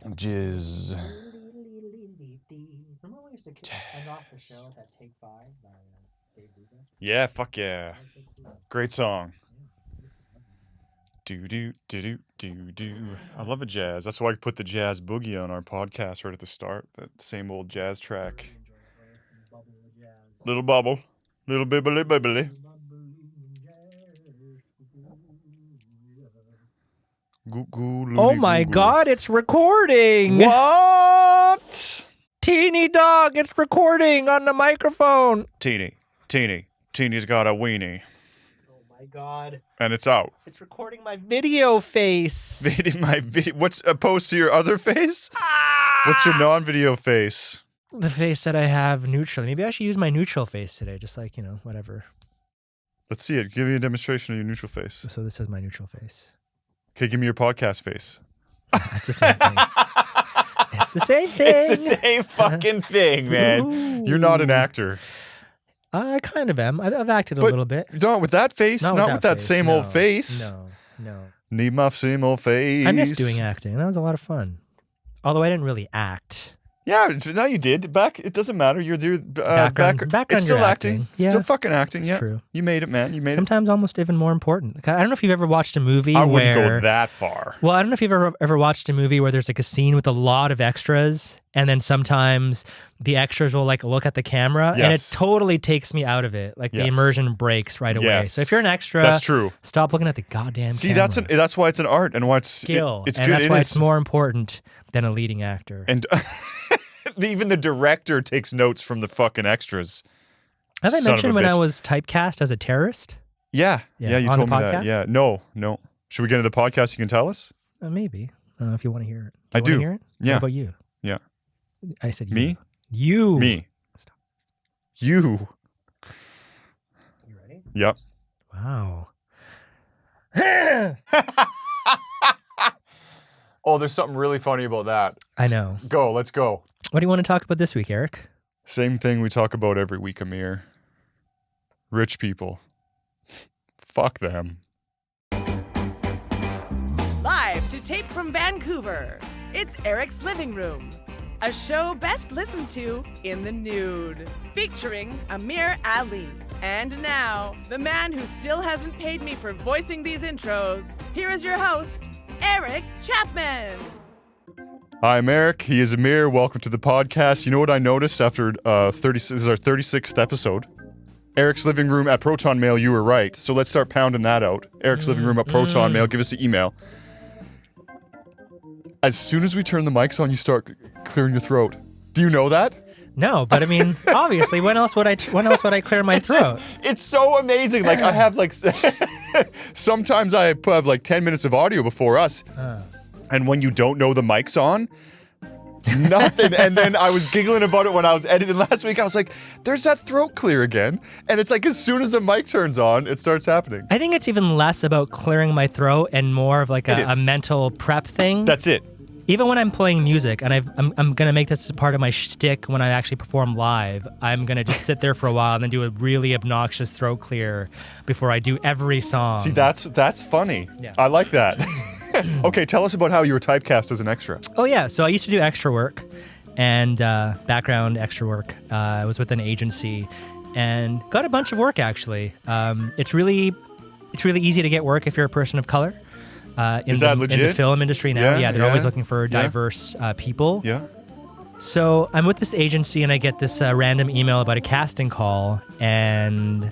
Jizz. Remember when we used to end off the show with that Take 5 by Dave Brubeck? Yeah, fuck yeah. Great song. Do. I love a jazz. That's why I put the jazz boogie on our podcast right at the start. That same old jazz track. Little bubble. Little bibbly bibbly. Oh my god, it's recording! What? Teeny dog, it's recording on the microphone! Teeny. Teeny's got a weenie. Oh my god. And it's out. It's recording my video face! My video. What's opposed to your other face? What's your non-video face? The face that I have neutrally. Maybe I should use my neutral face today, just like, whatever. Let's see it. Give me a demonstration of your neutral face. So this is my neutral face. Okay, give me your podcast face. That's the same thing. It's the same thing. It's the same fucking thing, man. Ooh. You're not an actor. I kind of am. I've acted a little bit. Not with that face. Not with that same old face. No. Need my same old face. I miss doing acting. That was a lot of fun. Although I didn't really act. Yeah, now you did. Back, it doesn't matter. You're background. It's still acting. Yeah. Still fucking acting. It's yeah, true. You made it, man. You made Sometimes almost even more important. I don't know if you've ever watched a movie I wouldn't go that far. Well, I don't know if you've ever watched a movie where there's like a scene with a lot of extras, and then sometimes the extras will like look at the camera, and it totally takes me out of it. Like the immersion breaks right away. Yes. So if you're an extra, that's true. Stop looking at the goddamn camera. That's why it's an art and why it's skill. It's and good. That's why it's more important than a leading actor. And even the director takes notes from the fucking extras. Have I mentioned when I was typecast as a terrorist? Yeah, you told me podcast? that. Yeah, no. Should we get into the podcast? You can tell us. Maybe. I don't know if you want to hear it. I do. Hear it? Yeah. What about you? Yeah. I said you. Me? You. Me. Stop. You. You ready? Yep. Wow. Oh, there's something really funny about that. I know. Let's go. What do you want to talk about this week, Eric? Same thing we talk about every week, Amir. Rich people. Fuck them. Live to tape from Vancouver, it's Eric's Living Room, a show best listened to in the nude, featuring Amir Ali. And now, the man who still hasn't paid me for voicing these intros, here is your host, Eric Chapman. Hi, I'm Eric. He is Amir. Welcome to the podcast. You know what I noticed after this is our 36th episode? Eric's Living Room at Proton Mail, you were right. So let's start pounding that out. Eric's Living Room at Proton Mail. Give us the email. As soon as we turn the mics on, you start clearing your throat. Do you know that? No, but I mean, obviously, when else would I clear my throat? It's so amazing. Like I have like sometimes I have like 10 minutes of audio before us. And when you don't know the mic's on, nothing. And then I was giggling about it when I was editing last week. I was like, there's that throat clear again. And it's like as soon as the mic turns on, it starts happening. I think it's even less about clearing my throat and more of like a mental prep thing. That's it. Even when I'm playing music, and I'm going to make this part of my shtick when I actually perform live, I'm going to just sit there for a while and then do a really obnoxious throat clear before I do every song. See, that's funny. Yeah. I like that. Okay, tell us about how you were typecast as an extra. Oh, yeah. So I used to do extra work and background extra work. I was with an agency and got a bunch of work, actually. It's really easy to get work if you're a person of color. Is that legit? In the film industry now, Yeah, they're always looking for diverse people. Yeah. So I'm with this agency and I get this random email about a casting call, and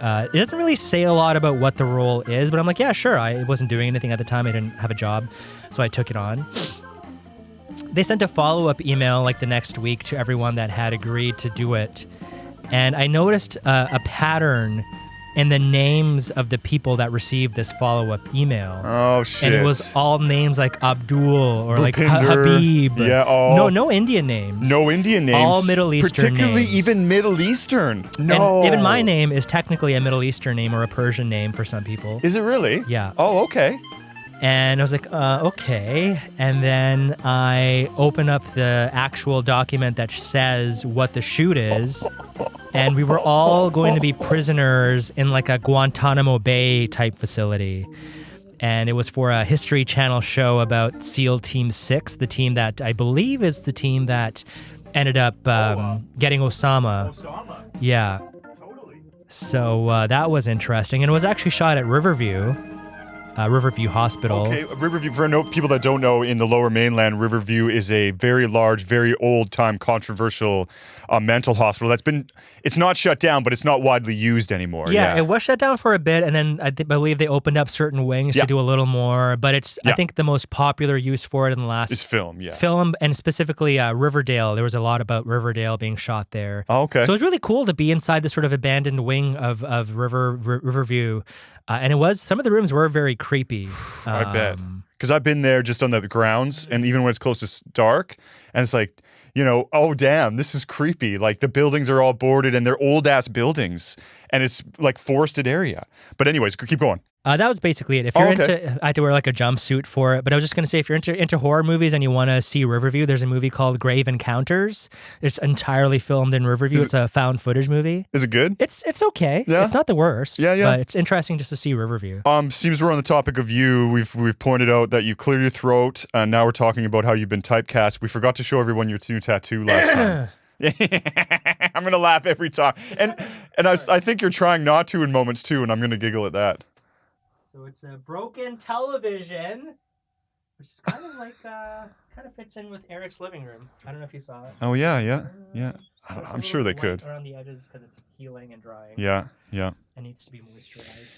it doesn't really say a lot about what the role is, but I'm like, yeah, sure. I wasn't doing anything at the time. I didn't have a job, so I took it on. They sent a follow-up email like the next week to everyone that had agreed to do it, and I noticed a pattern in the names of the people that received this follow-up email. Oh, shit. And it was all names like Abdul or like Bhupinder. Habib. Yeah, No Indian names. No Indian names. All Middle Eastern Particularly names. even Middle Eastern. No. And even my name is technically a Middle Eastern name or a Persian name for some people. Is it really? Yeah. Oh, okay. And I was like, okay. And then I open up the actual document that says what the shoot is. And we were all going to be prisoners in like a Guantanamo Bay type facility. and it was for a History Channel show about SEAL Team 6, the team that I believe is the team that ended up getting Osama. Yeah. Totally. So that was interesting, and it was actually shot at Riverview Hospital. Okay, Riverview, for people that don't know, in the Lower Mainland, Riverview is a very large, very old-time, controversial mental hospital it's not shut down, but it's not widely used anymore. Yeah, it was shut down for a bit, and then I believe they opened up certain wings to do a little more, but it's, I think the most popular use for it in the last... is film, Film, and specifically Riverdale. There was a lot about Riverdale being shot there. Oh, okay. So it was really cool to be inside this sort of abandoned wing of Riverview. And some of the rooms were very creepy. I bet. Because I've been there just on the grounds, and even when it's close to dark, and it's like, oh, damn, this is creepy. Like, the buildings are all boarded, and they're old-ass buildings, and it's like forested area. But anyways, keep going. That was basically it. If you're into, I had to wear like a jumpsuit for it, but I was just going to say, if you're into horror movies and you want to see Riverview, there's a movie called Grave Encounters. It's entirely filmed in Riverview. It's a found footage movie. Is it good? It's okay. Yeah. It's not the worst. Yeah. But it's interesting just to see Riverview. Seems we're on the topic of you. We've pointed out that you clear your throat, and now we're talking about how you've been typecast. We forgot to show everyone your new tattoo last time. I'm gonna laugh every time, and I think you're trying not to in moments too, and I'm gonna giggle at that. So it's a broken television, which is kind of like kind of fits in with Eric's living room. I don't know if you saw it. Oh yeah. So I'm sure they could. Around the edges because it's healing and drying. Yeah. It needs to be moisturized.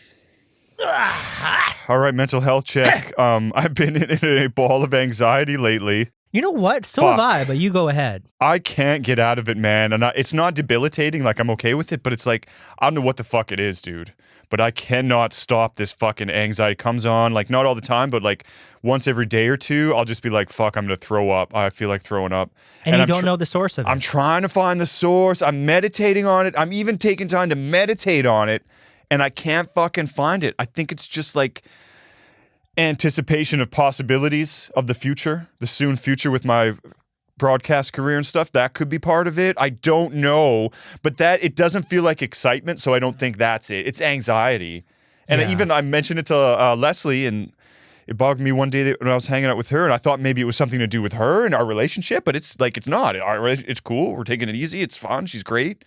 All right, mental health check. I've been in a ball of anxiety lately. You know what? So have I, but you go ahead. I can't get out of it, man. And it's not debilitating. Like, I'm okay with it, but it's like, I don't know what the fuck it is, dude. But I cannot stop this fucking anxiety. It comes on, like, not all the time, but like once every day or two, I'll just be like, fuck, I'm going to throw up. I feel like throwing up. And you don't know the source of it. I'm trying to find the source. I'm meditating on it. I'm even taking time to meditate on it. And I can't fucking find it. I think it's just like anticipation of possibilities of the future, the soon future with my broadcast career and stuff. That could be part of it. I don't know, but it doesn't feel like excitement, so I don't think that's it. It's anxiety. And I mentioned it to Leslie, and it bothered me one day when I was hanging out with her, and I thought maybe it was something to do with her and our relationship, but it's not. It's cool. We're taking it easy. It's fun. She's great.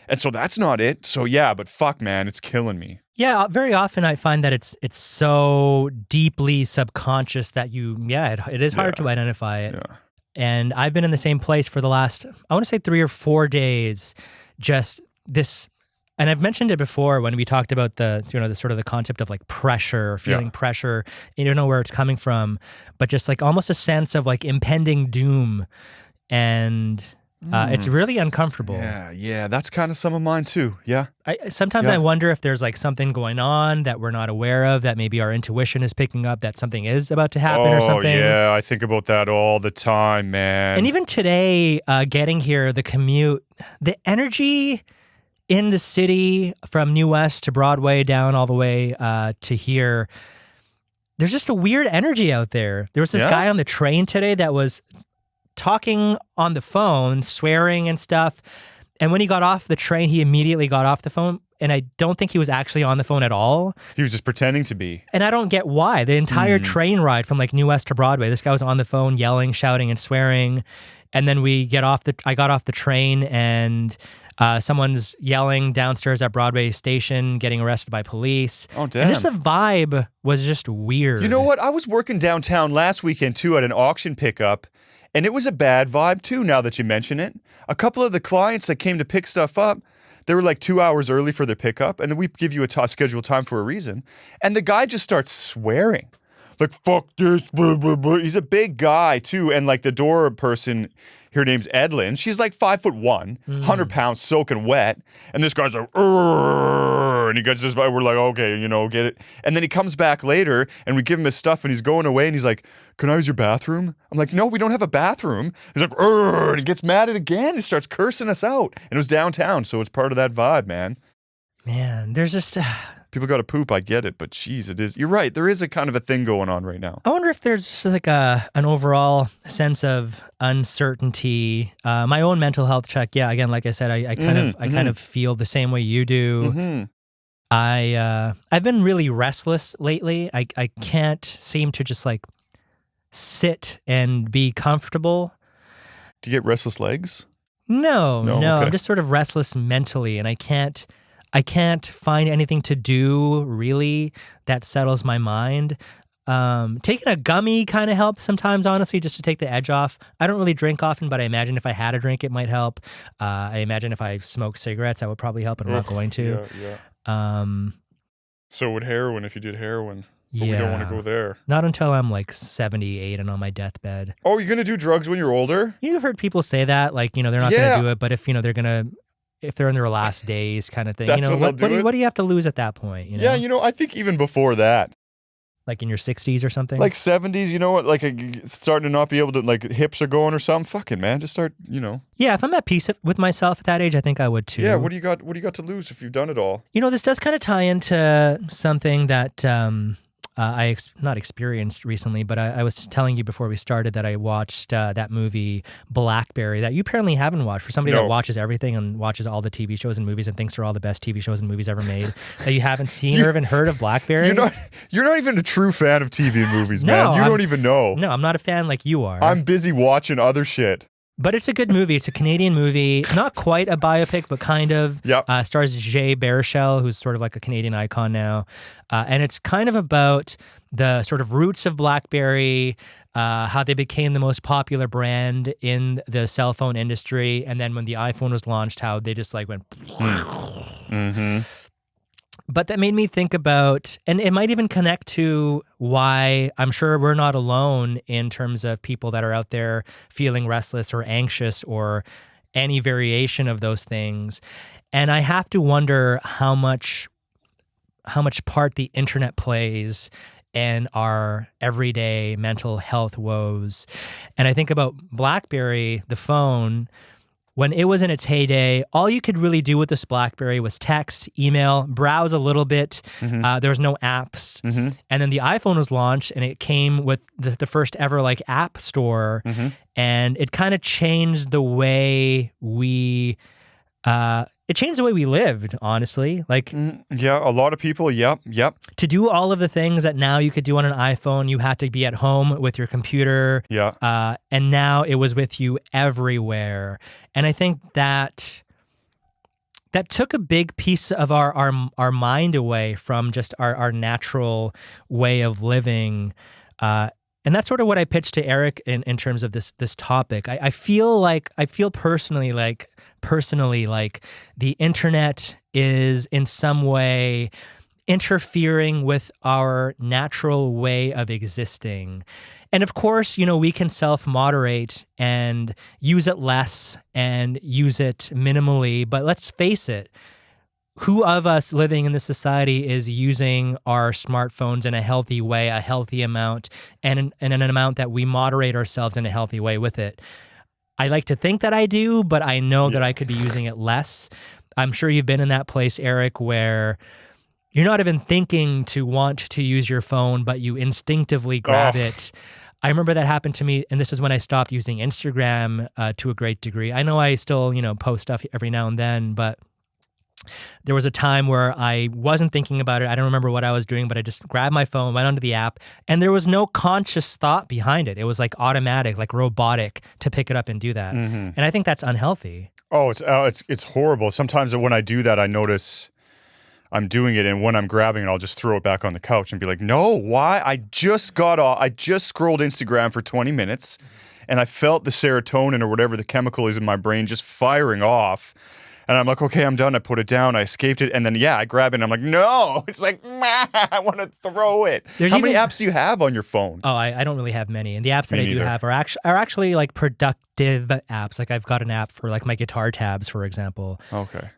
And so that's not it. So yeah, but fuck, man, it's killing me. Yeah, very often I find that it's so deeply subconscious that it is hard to identify it. Yeah. And I've been in the same place for the last, I want to say 3 or 4 days, just this, and I've mentioned it before when we talked about the sort of the concept of like pressure, or feeling pressure, you don't know where it's coming from, but just like almost a sense of like impending doom, and it's really uncomfortable. Yeah, that's kind of some of mine too. Yeah. Sometimes I wonder if there's like something going on that we're not aware of, that maybe our intuition is picking up that something is about to happen or something. Oh yeah, I think about that all the time, man. And even today, getting here, the commute, the energy in the city from New West to Broadway down all the way to here, there's just a weird energy out there. There was this guy on the train today that was talking on the phone, swearing and stuff. And when he got off the train, he immediately got off the phone. And I don't think he was actually on the phone at all. He was just pretending to be. And I don't get why. The entire train ride from like New West to Broadway, this guy was on the phone yelling, shouting, and swearing. And then I got off the train, and someone's yelling downstairs at Broadway station, getting arrested by police. Oh, damn. And just the vibe was just weird. You know what? I was working downtown last weekend too at an auction pickup. And it was a bad vibe too, now that you mention it. A couple of the clients that came to pick stuff up, they were like 2 hours early for their pickup, and we give you a scheduled time for a reason. And the guy just starts swearing. Like, fuck this, blah, blah, blah. He's a big guy too, and like the door person, her name's Edlin. She's like 5'1", 100 pounds, soaking wet. And this guy's like, "Urgh," and he gets this vibe. We're like, okay, get it. And then he comes back later, and we give him his stuff, and he's going away, and he's like, "Can I use your bathroom?" I'm like, "No, we don't have a bathroom." He's like, "Urgh," and he gets mad at it again. He starts cursing us out. And it was downtown, so it's part of that vibe, man. Man, there's just... People got to poop, I get it, but geez, it is. You're right. There is a kind of a thing going on right now. I wonder if there's just like an overall sense of uncertainty. My own mental health check, again, like I said, I kind of feel the same way you do. I've been really restless lately. I can't seem to just like sit and be comfortable. Do you get restless legs? No. Okay. I'm just sort of restless mentally, and I can't find anything to do really that settles my mind. Taking a gummy kind of helps sometimes, honestly, just to take the edge off. I don't really drink often, but I imagine if I had a drink, it might help. I imagine if I smoked cigarettes, that would probably help, and I'm not going to. Yeah. Um, So would heroin if you did heroin. But we don't want to go there. Not until I'm like 78 and on my deathbed. Oh, you're going to do drugs when you're older? You've heard people say that, like, they're not going to do it, but if, if they're in their last days kind of thing, That's when they'll do it? What do you have to lose at that point? Yeah, I think even before that. Like in your 60s or something? Like 70s, you know what? Like starting to not be able to, like hips are going or something. Fuck it, man. Just start, Yeah, if I'm at peace with myself at that age, I think I would too. Yeah, what do you got to lose if you've done it all? This does kind of tie into something that I not experienced recently, but I was telling you before we started that I watched that movie Blackberry that you apparently haven't watched. For somebody that watches everything and watches all the TV shows and movies and thinks they're all the best TV shows and movies ever made, that you haven't seen or even heard of Blackberry. You're not even a true fan of TV and movies, man. You don't even know. No, I'm not a fan like you are. I'm busy watching other shit. But it's a good movie. It's a Canadian movie. Not quite a biopic, but kind of. Yep. Stars Jay Baruchel, who's sort of like a Canadian icon now. And it's kind of about the sort of roots of BlackBerry, how they became the most popular brand in the cell phone industry. And then when the iPhone was launched, how they just like went... Mm-hmm. But that made me think about, and it might even connect to why I'm sure we're not alone in terms of people that are out there feeling restless or anxious or any variation of those things. And I have to wonder how much part the internet plays in our everyday mental health woes. And I think about BlackBerry, the phone. When it was in its heyday, all you could really do with this BlackBerry was text, email, browse a little bit. Mm-hmm. There was no apps. Mm-hmm. And then the iPhone was launched, and it came with the first ever like app store. Mm-hmm. And it kind of changed the way we... it changed the way we lived, honestly. Like, yeah, a lot of people, yep. To do all of the things that now you could do on an iPhone, you had to be at home with your computer. Yeah. And now it was with you everywhere. And I think that took a big piece of our mind away from just our natural way of living. And that's sort of what I pitched to Eric in terms of this topic. I feel personally like the internet is in some way interfering with our natural way of existing. And of course, we can self-moderate and use it less and use it minimally. But let's face it, who of us living in this society is using our smartphones in a healthy way, a healthy amount, and an amount that we moderate ourselves in a healthy way with it? I like to think that I do, but I know that I could be using it less. I'm sure you've been in that place, Eric, where you're not even thinking to want to use your phone, but you instinctively grab it. I remember that happened to me, and this is when I stopped using Instagram to a great degree. I know I still, post stuff every now and then, but there was a time where I wasn't thinking about it. I don't remember what I was doing, but I just grabbed my phone, went onto the app, and there was no conscious thought behind it. It was like automatic, like robotic to pick it up and do that. Mm-hmm. And I think that's unhealthy. Oh, it's horrible. Sometimes when I do that, I notice I'm doing it, and when I'm grabbing it, I'll just throw it back on the couch and be like, no, why? I just scrolled Instagram for 20 minutes, and I felt the serotonin or whatever the chemical is in my brain just firing off. And I'm like, okay, I'm done. I put it down. I escaped it. And then, I grab it and I'm like, no. It's like, I want to throw it. How many apps do you have on your phone? Oh, I don't really have many. And the apps that I do have are actually like productive apps. Like I've got an app for like my guitar tabs, for example. Okay.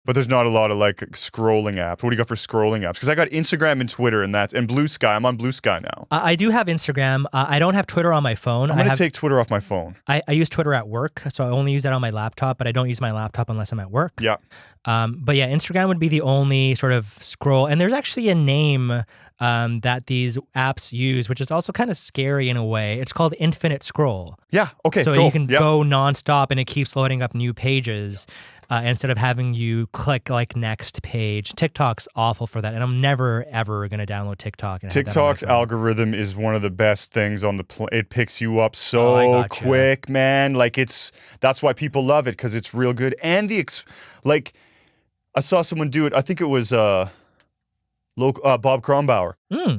But there's not a lot of like scrolling apps. What do you got for scrolling apps? Because I got Instagram and Twitter and Blue Sky. I'm on Blue Sky now. I do have Instagram. I don't have Twitter on my phone. I'm going to take Twitter off my phone. I use Twitter at work, so I only use that on my laptop, but I don't use my laptop unless I'm at work. Yeah. But yeah, Instagram would be the only sort of scroll. And there's actually a name that these apps use, which is also kind of scary in a way. It's called Infinite Scroll. Yeah, okay, So you can go nonstop and it keeps loading up new pages instead of having you click like next page. TikTok's awful for that, and I'm never ever gonna download TikTok. And have that on my TikTok's phone. algorithm is one of the best things on the it picks you up I so gotcha. quick, man. Like that's why people love it, because it's real good. And like I saw someone do it. I think it was Bob Krombauer.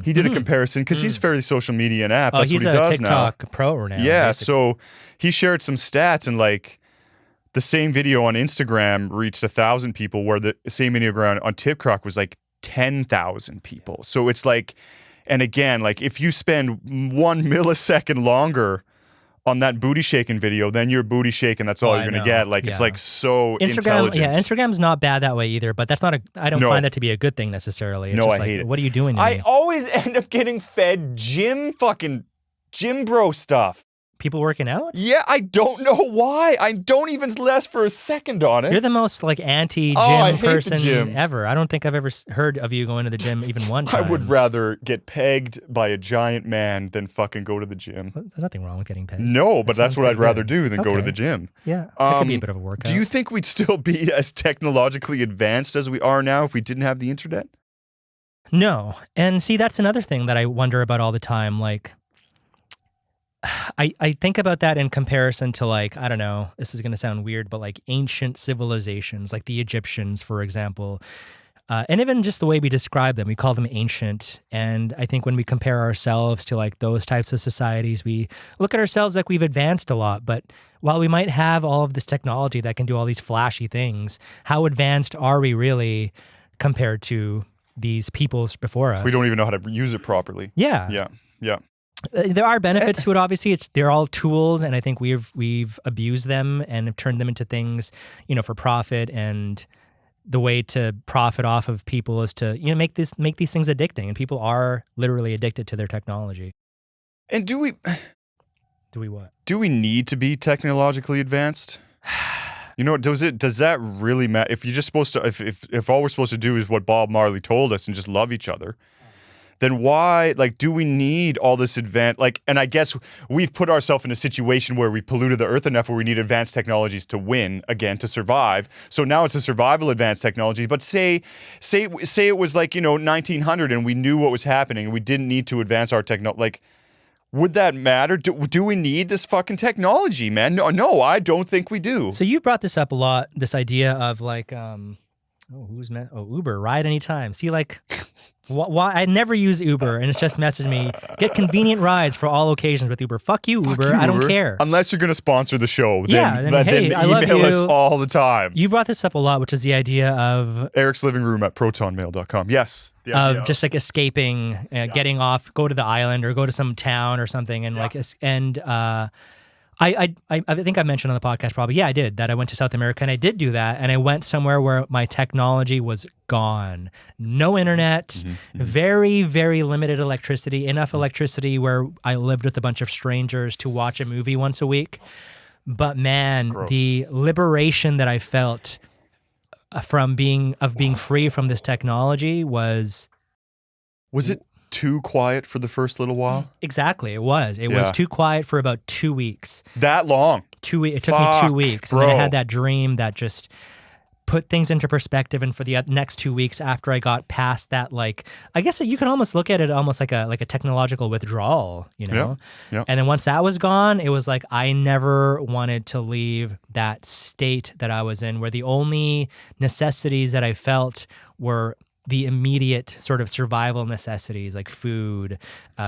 He did a comparison because he's very social media and app. Oh, That's he's what he a does TikTok now. pro now. Yeah, basically. so he shared some stats, and like the same video on Instagram reached 1,000 people, where the same video on TikTok was like 10,000 people. So it's like, and again, like if you spend 1 millisecond longer on that booty shaking video, then you're booty shaking. That's all Oh, you're I gonna know. get. Like it's Yeah. like so Instagram, intelligent. yeah, Instagram's not bad that way either, but that's not I don't No. find that to be a good thing necessarily. It's No, just I like, hate it. what are you doing to I me? always end up getting fed gym bro stuff. People working out? Yeah, I don't know why. I don't even last for a second on it. You're the most like anti-gym I hate the person gym. ever. I don't think I've ever heard of you going to the gym even one I time. would rather get pegged by a giant man than fucking go to the gym. There's nothing wrong with getting paid. No, but that's sounds what I'd pretty rather good. do than go to Okay. the gym. Yeah, that could be a bit of a workout. Do you think we'd still be as technologically advanced as we are now if we didn't have the internet? No. And see, that's another thing that I wonder about all the time. Like, I think about that in comparison to, like, I don't know, this is going to sound weird, but like ancient civilizations, like the Egyptians, for example. And even just the way we describe them, we call them ancient. And I think when we compare ourselves to like those types of societies, we look at ourselves like we've advanced a lot. But while we might have all of this technology that can do all these flashy things, how advanced are we really compared to these peoples before us? We don't even know how to use it properly. Yeah. Yeah. There are benefits to it. Obviously, they're all tools, and I think we've abused them and have turned them into things, for profit. And the way to profit off of people is to make these things addicting, and people are literally addicted to their technology. And do we what? Do we need to be technologically advanced? Does that really matter? If you're just supposed to, if all we're supposed to do is what Bob Marley told us and just love each other, then why, do we need all this and I guess we've put ourselves in a situation where we polluted the earth enough where we need advanced technologies to win, again, to survive. So now it's a survival advanced technology. But say it was 1900 and we knew what was happening and we didn't need to advance our technology. Would that matter? Do we need this fucking technology, man? No, I don't think we do. So you've brought this up a lot, this idea of Uber, ride anytime. See, why I never use Uber, and it's just messaged me, get convenient rides for all occasions with Uber. Fuck you, Uber. I don't care. Unless you're going to sponsor the show. Yeah, then hey, I love email us you. all the time. You brought this up a lot, which is the idea of Eric's living room at protonmail.com. Yes. The idea of just escaping, getting off, go to the island or go to some town or something, and I think I mentioned on the podcast probably, yeah, I did, that I went to South America and I did do that, and I went somewhere where my technology was gone. No internet, very, very limited electricity, enough electricity where I lived with a bunch of strangers to watch a movie once a week. But man, Gross. the liberation that I felt from being free from this technology was it too quiet for the first little while? exactly, it was. It was too quiet for about 2 weeks. That long? 2 weeks. It took me 2 weeks. And then I had that dream that just put things into perspective. And for the next 2 weeks after I got past that, I guess you can almost look at it almost like a technological withdrawal, Yeah. And then once that was gone, it was like I never wanted to leave that state that I was in, where the only necessities that I felt were the immediate sort of survival necessities, like food,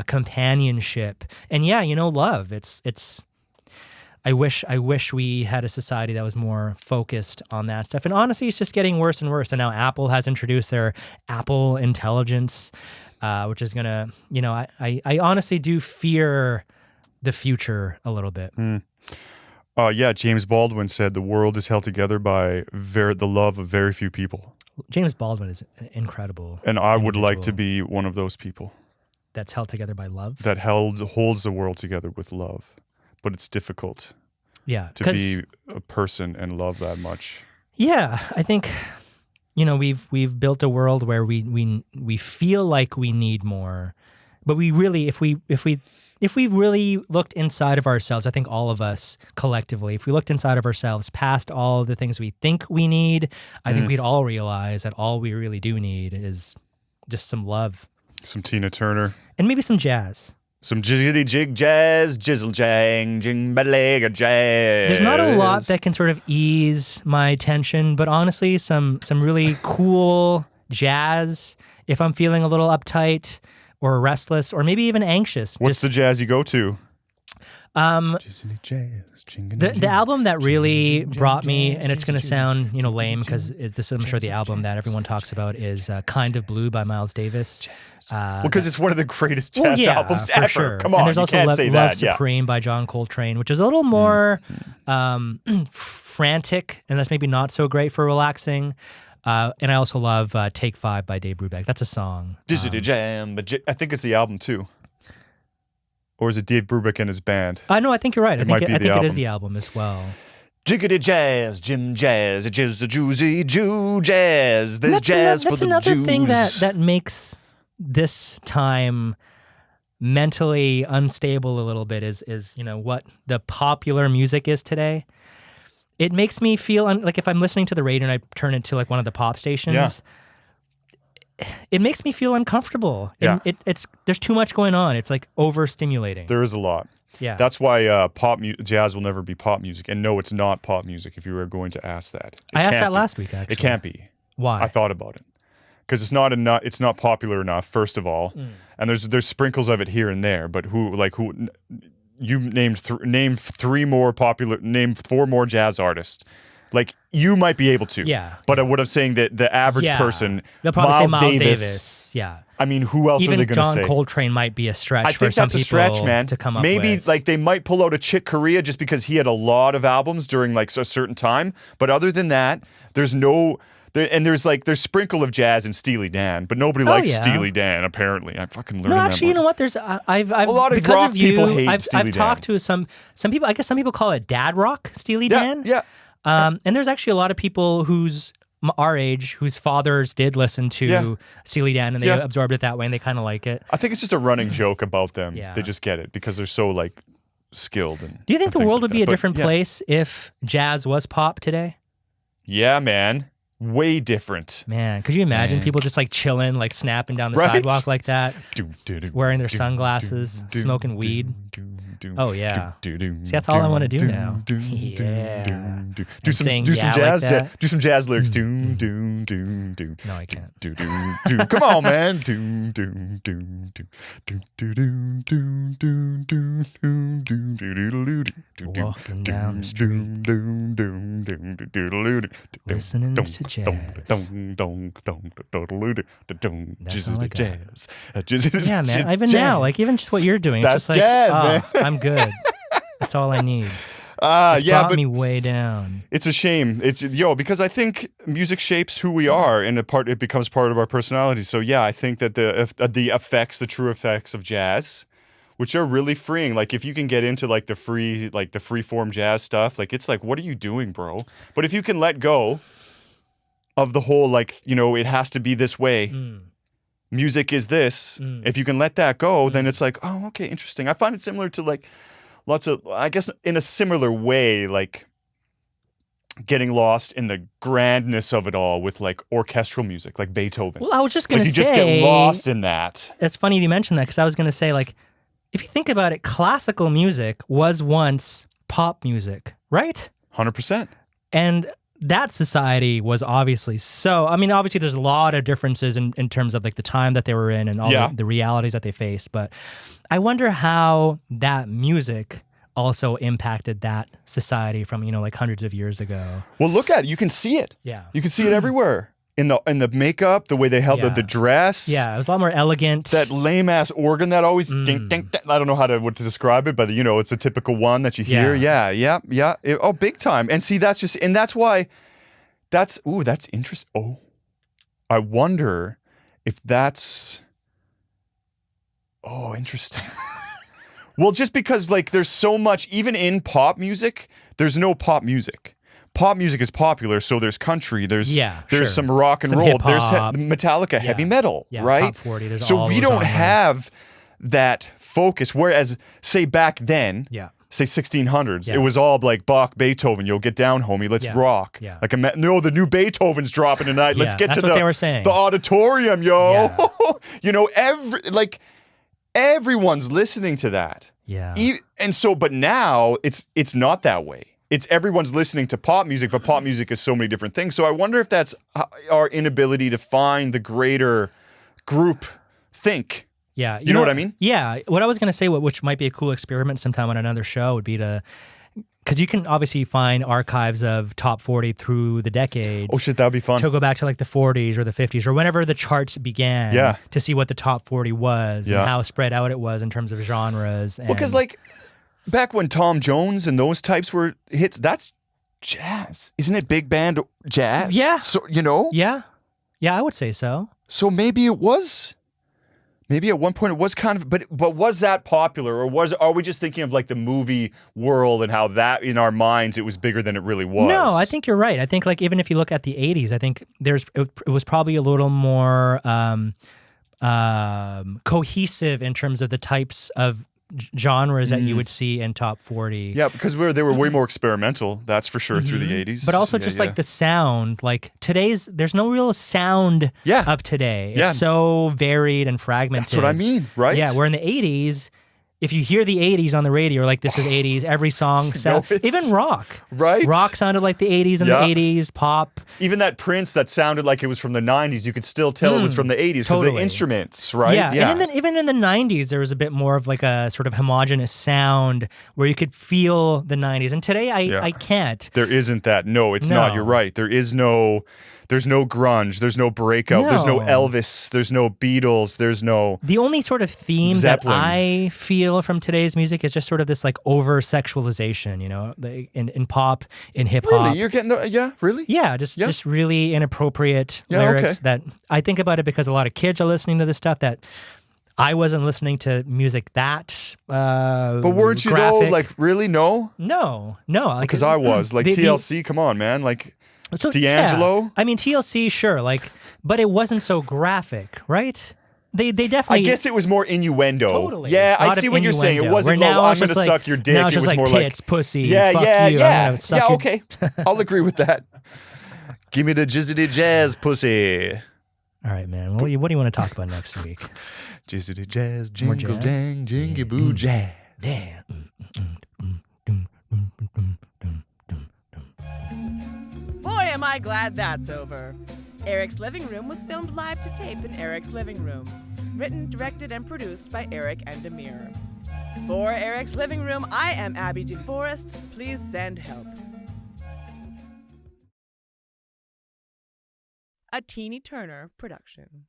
companionship, and love. It's. I wish we had a society that was more focused on that stuff. And honestly, it's just getting worse and worse. And now Apple has introduced their Apple Intelligence, which is gonna, I honestly do fear the future a little bit. James Baldwin said the world is held together by the love of very few people. James Baldwin is incredible. And I would like to individual be one of those people. That's held together by love. That holds the world together with love. But it's difficult to be a person and love that much. Yeah, I think we've built a world where we feel like we need more, but we really, if we if we really looked inside of ourselves, I think all of us collectively, if we looked inside of ourselves past all of the things we think we need, I think we'd all realize that all we really do need is just some love. Some Tina Turner. And maybe some jazz. Some jiggity jig jazz, jizzle jang, jing balega jazz. There's not a lot that can sort of ease my tension, but honestly, some really cool jazz if I'm feeling a little uptight or restless or maybe even anxious. What's the jazz you go to? The album that really brought me, and it's going to sound lame because this I'm sure the album that everyone talks about is Kind of Blue by Miles Davis. Because it's one of the greatest jazz albums ever. Sure. Come on, and there's you also can't say Love that. Supreme by John Coltrane, which is a little more frantic, and that's maybe not so great for relaxing. And I also love Take 5 by Dave Brubeck. That's a song. Jam, but I think it's the album too. Or is it Dave Brubeck and his band? No, I think you're right. I think it album. is the album as well. Jiggity jazz, Jim jazz, jizz a juicy Jew jazz. There's jazz for the Jews. That's another thing that makes this time mentally unstable a little bit is what the popular music is today. It makes me feel like if I'm listening to the radio and I turn it to like one of the pop stations, it makes me feel uncomfortable. Yeah. There's too much going on. It's like overstimulating. There is a lot. Yeah. That's why jazz will never be pop music. And no, it's not pop music if you were going to ask that. I asked that last week, actually. It can't be. Why? I thought about it. Because it's not popular enough, first of all. And there's sprinkles of it here and there, but who you named name four more jazz artists. Like, you might be able to. Yeah. But what I'm saying, that the average person, they'll probably say Miles Davis. Yeah. I mean, who else are they going to say? Even John Coltrane might be a stretch I for think some that's a people stretch, man. to come up Maybe with. like they might pull out a Chick Corea just because he had a lot of albums during like a certain time. But other than that, there's no... there's sprinkle of jazz in Steely Dan, but nobody likes Steely Dan. Apparently, I'm fucking learning. No, actually, you know what? There's a lot of because rock of you, people hate I've Steely Dan. talked to some people. I guess some people call it dad rock, Steely Dan. Yeah. And there's actually a lot of people who's our age whose fathers did listen to Steely Dan and they absorbed it that way and they kind of like it. I think it's just a running joke about them. Yeah. They just get it because they're so like skilled. And do you think the things world like would be that. a different place if jazz was pop today? Yeah, man. Way different. Man, could you imagine people just like chilling, like snapping down the sidewalk like that, wearing their sunglasses, smoking weed? Oh yeah. See, that's all I want to do now. Yeah. Do some jazz. Do some jazz lyrics. No, I can't. Come on, man. Walking down the street, listening to jazz. That's all I got. Yeah, man. Even now, like even just what you're doing, that's it's just like, jazz, man. I'm good. That's all I need. It's brought me way down. It's a shame. Because I think music shapes who we are, and it becomes part of our personality. So yeah, I think that the true effects of jazz, which are really freeing. Like if you can get into like the free form jazz stuff, like it's like, what are you doing, bro? But if you can let go of the whole it has to be this way. Music is this. If you can let that go, then it's like, oh, okay, interesting. I find it similar to like lots of, I guess in a similar way, like getting lost in the grandness of it all with like orchestral music, like Beethoven. Well, I was just going to say. You just get lost in that. It's funny you mentioned that because I was going to say, like, if you think about it, classical music was once pop music, right? 100%. And that society was obviously obviously there's a lot of differences in terms of like the time that they were in and all the realities that they faced. But I wonder how that music also impacted that society from, like hundreds of years ago. Well, look at it. You can see it. Yeah. You can see it everywhere. In the makeup, the way they held the dress. Yeah, it was a lot more elegant. That lame-ass organ that always... ding, ding, ding. I don't know what to describe it, but it's a typical one that you hear. Yeah. Big time. And see, that's why... That's interesting. Oh, I wonder if that's... Oh, interesting. Well, just because there's so much... Even in pop music, there's no pop music. Pop music is popular, so there's country, there's some rock and roll, there's Metallica, heavy metal, right? Top 40, there's so all we those don't have that focus. Whereas, say back then, Yeah. say 1600s, Yeah. it was all like Bach, Beethoven. Yo, get down, homie. Let's Yeah. rock. Yeah. Like, no, the new Beethoven's dropping tonight. Let's Yeah, get that's to what they were saying. the auditorium, yo. Yeah. You know, everyone's listening to that. Yeah. And so, but now it's not that way. It's everyone's listening to pop music, but pop music is so many different things. So I wonder if that's our inability to find the greater group think. Yeah. You know what I mean? Yeah. What I was going to say, which might be a cool experiment sometime on another show, would be because you can obviously find archives of top 40 through the decades. Oh shit, that would be fun. To go back to like the 40s or the 50s or whenever the charts began. Yeah. To see what the top 40 was Yeah. and how spread out it was in terms of genres. Well, because like back when Tom Jones and those types were hits, that's jazz, isn't it? Big band jazz. Yeah. So you know. Yeah. Yeah, I would say so. So maybe it was. Maybe at one point it was kind of, but was that popular, or are we just thinking of like the movie world and how that in our minds it was bigger than it really was? No, I think you're right. I think like even if you look at the 80s, I think it was probably a little more cohesive in terms of the types of genres that you would see in top 40. Yeah, because they were way more experimental, that's for sure, through the 80s. But also just like the sound, like there's no real sound of today. It's so varied and fragmented. That's what I mean, right? Yeah, where in the 80s, if you hear the 80s on the radio, like this is 80s, every song even rock. Right. Rock sounded like the 80s and the 80s, pop. Even that Prince that sounded like it was from the 90s, you could still tell it was from the 80s because totally. the instruments, right? Yeah. And then even in the 90s, there was a bit more of like a sort of homogenous sound where you could feel the 90s. And today I can't. There isn't that. No, it's not. You're right. There's no grunge. There's no breakout. There's no Elvis. There's no Beatles. There's no... The only sort of theme Zeppelin. that I feel from today's music is just sort of this like over-sexualization, you know, in pop, in hip-hop. Really? You're getting... really? Yeah, just really inappropriate lyrics that I think about it because a lot of kids are listening to this stuff that I wasn't listening to music that But weren't you graphic. though? Like, really? No? No. Because I was. Like, TLC, come on, man. Like... So, D'Angelo? Yeah. I mean, TLC, sure, like, but it wasn't so graphic, right? They definitely... I guess it was more innuendo. Totally. Yeah, I see what you're saying. It wasn't, now I'm it's going to just suck your dick. Now It it's just was like more tits, like... pussy, Yeah, fuck yeah, you. yeah. Yeah, okay. I'll agree with that. Give me the jizzity jazz, pussy. All right, man. What do you want to talk about next week? Jizzity jazz, More jingle jazz? jang, jingy boo jazz. Yeah. Boy, am I glad that's over. Eric's Living Room was filmed live to tape in Eric's Living Room. Written, directed, and produced by Eric and Amir. For Eric's Living Room, I am Abby DeForest. Please send help. A Teeny Turner production.